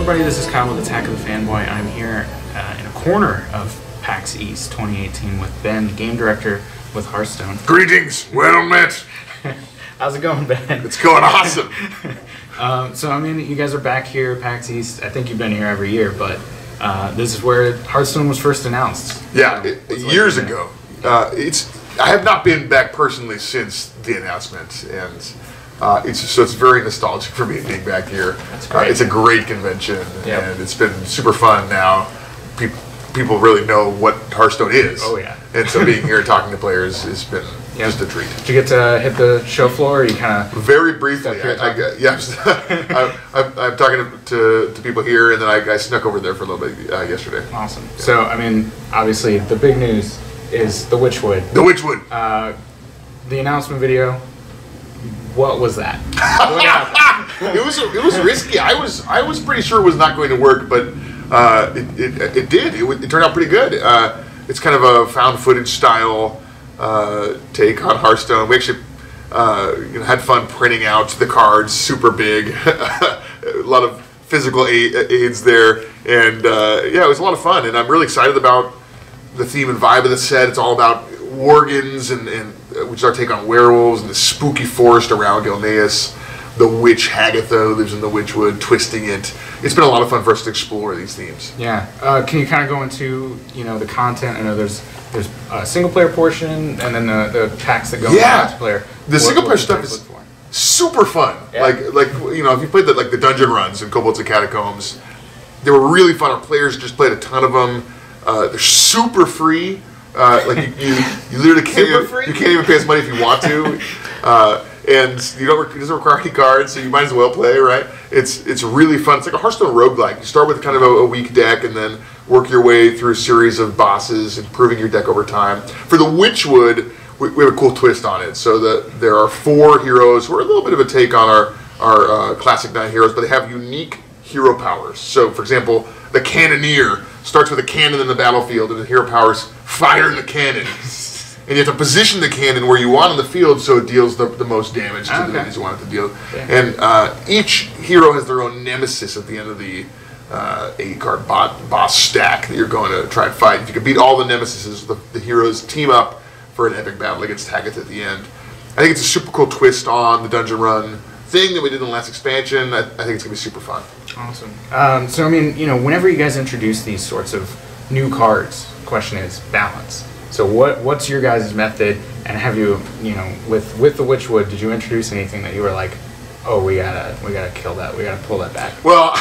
everybody, this is Kyle with Attack of the Fanboy. I'm here in a corner of PAX East 2018 with Ben, game director with Hearthstone. Greetings, well met. How's it going, Ben? It's going awesome. So, I mean, you guys are back here at PAX East. I think you've been here every year, but this is where Hearthstone was first announced. Yeah, years ago. I have not been back personally since the announcement, and it's very nostalgic for me being back here. That's great. It's a great convention, Yep. and it's been super fun now. People really know what Hearthstone is. Oh, yeah. And so being here talking to players has been just a treat. Did you get to hit the show floor, or you kind of... Very briefly. Yes. I'm talking to people here, and then I snuck over there for a little bit yesterday. Awesome. Yeah. So, I mean, obviously, the big news is the Witchwood. The Witchwood. The announcement video. What was that? What happened? It was risky. I was pretty sure it was not going to work, but it did. It turned out pretty good. It's kind of a found footage style take on Hearthstone. We actually had fun printing out the cards, super big, a lot of physical aids there, and yeah, it was a lot of fun. And I'm really excited about the theme and vibe of the set. It's all about worgens, and which is our take on werewolves, and the spooky forest around Gilneas. The witch Hagatha who lives in the Witchwood, twisting it. It's been a lot of fun for us to explore these themes. Yeah. Can you kind of go into the content? I know there's a single player portion, and then the packs that go into multiplayer. The single player stuff is super fun. Yeah. Like if you played the dungeon runs in Kobolds and Catacombs, they were really fun. Our players just played a ton of them. They're super free. You literally can't even pay us money if you want to. And it doesn't require any cards, so you might as well play, right? It's really fun. It's like a Hearthstone roguelike. You start with kind of a weak deck and then work your way through a series of bosses, improving your deck over time. For the Witchwood, we have a cool twist on it. So there are 4 heroes who are a little bit of a take on our classic 9 heroes, but they have unique hero powers. So, for example, the Cannoneer starts with a cannon in the battlefield, and the hero powers fire the cannon. And you have to position the cannon where you want on the field so it deals the most damage to the enemies you want it to deal. Yeah. And each hero has their own nemesis at the end of the 8-card boss stack that you're going to try and fight. If you can beat all the nemesises, the heroes team up for an epic battle against Hagatha at the end. I think it's a super cool twist on the dungeon run thing that we did in the last expansion. I think it's going to be super fun. Awesome. So, I mean, whenever you guys introduce these sorts of new cards, the question is balance. So what's your guys' method, and have you, with the Witchwood, did you introduce anything that you were like, oh, we gotta kill that, we gotta pull that back? Well,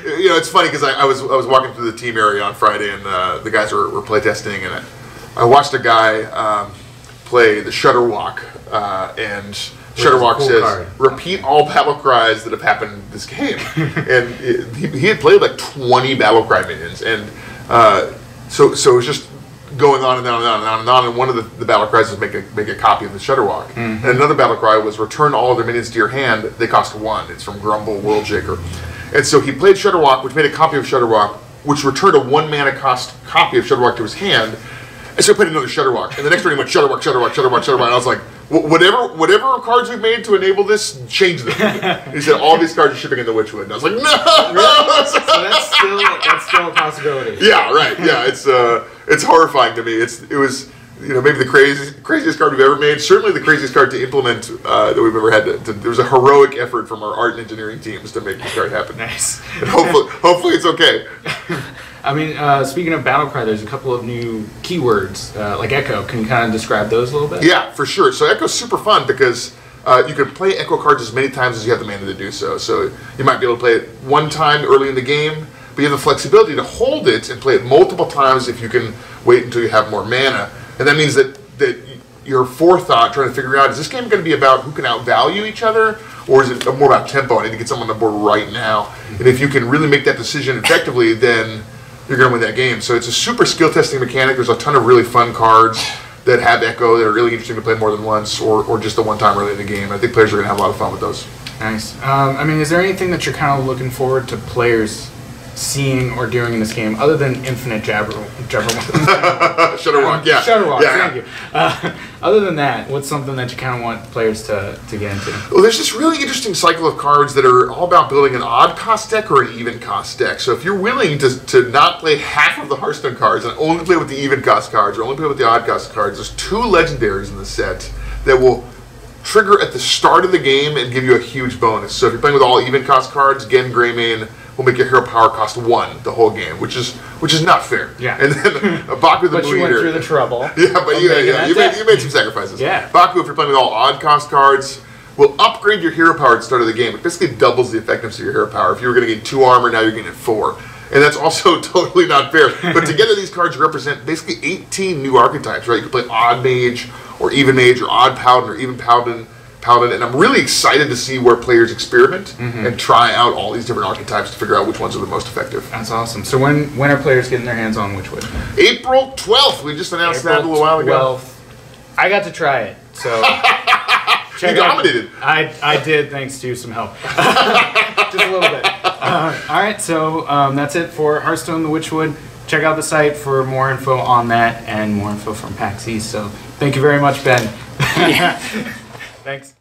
it's funny because I was walking through the team area on Friday, and the guys were playtesting, and I watched a guy play the Shudderwalk, and Shudderwalk says, repeat all battle cries that have happened this game. And he had played like 20 battle cry minions, and so it was just going on and on and on and on and on, and one of the battle cries was make a copy of the Shudderwalk. Mm-hmm. And another battle cry was return all of their minions to your hand. They cost 1. It's from Grumble Worldshaker. And so he played Shudderwalk, which made a copy of Shudderwalk, which returned a 1 mana cost copy of Shudderwalk to his hand. And so he played another Shudderwalk. And the next turn he went Shudderwalk, Shudderwalk, Shudderwalk, Shudderwalk. And I was like, whatever cards we've made to enable this, change them. And he said, all these cards are shipping in the Witchwood. And I was like, no! Really? So that's still a possibility. Yeah, right. Yeah, it's horrifying to me. It was maybe the craziest card we've ever made. Certainly the craziest card to implement that we've ever had. There was a heroic effort from our art and engineering teams to make this card happen. Nice. And hopefully it's okay. I mean, speaking of Battlecry, there's a couple of new keywords, like Echo. Can you kind of describe those a little bit? Yeah, for sure. So Echo's super fun because you can play Echo cards as many times as you have the mana to do so. So you might be able to play it 1 time early in the game, but you have the flexibility to hold it and play it multiple times if you can wait until you have more mana. And that means that your forethought, trying to figure out, is this game going to be about who can outvalue each other, or is it more about tempo? I need to get someone on the board right now. And if you can really make that decision effectively, then you're going to win that game. So it's a super skill testing mechanic. There's a ton of really fun cards that have Echo that are really interesting to play more than once, or just the 1 time early in the game. I think players are going to have a lot of fun with those. Nice. I mean, is there anything that you're kind of looking forward to players seeing or doing in this game other than infinite Shutterwalk? Yeah. Shutterwalk, Yeah. thank you. Other than that, what's something that you kind of want players to get into? Well, there's this really interesting cycle of cards that are all about building an odd cost deck or an even cost deck. So if you're willing to not play half of the Hearthstone cards and only play with the even cost cards or only play with the odd cost cards, there's 2 legendaries in the set that will trigger at the start of the game and give you a huge bonus. So if you're playing with all even cost cards, Gen Greymane will make your hero power cost 1 the whole game, which is not fair. Yeah. And then Baku the But you Moon went Eater. through the trouble. Yeah, but you made some sacrifices. Yeah. Baku, if you're playing with all odd cost cards, will upgrade your hero power at the start of the game. It basically doubles the effectiveness of your hero power. If you were going to gain 2 armor, now you're getting 4. And that's also totally not fair. But together these cards represent basically 18 new archetypes, right? You can play odd mage, or even mage, or odd paladin, or even paladin. And I'm really excited to see where players experiment and try out all these different archetypes to figure out which ones are the most effective. That's awesome. So when are players getting their hands on Witchwood? April 12th. We just announced that a little while ago. I got to try it. So you dominated. I did, thanks to some help. Just a little bit. All right, so that's it for Hearthstone the Witchwood. Check out the site for more info on that and more info from PAX East. So thank you very much, Ben. Thanks.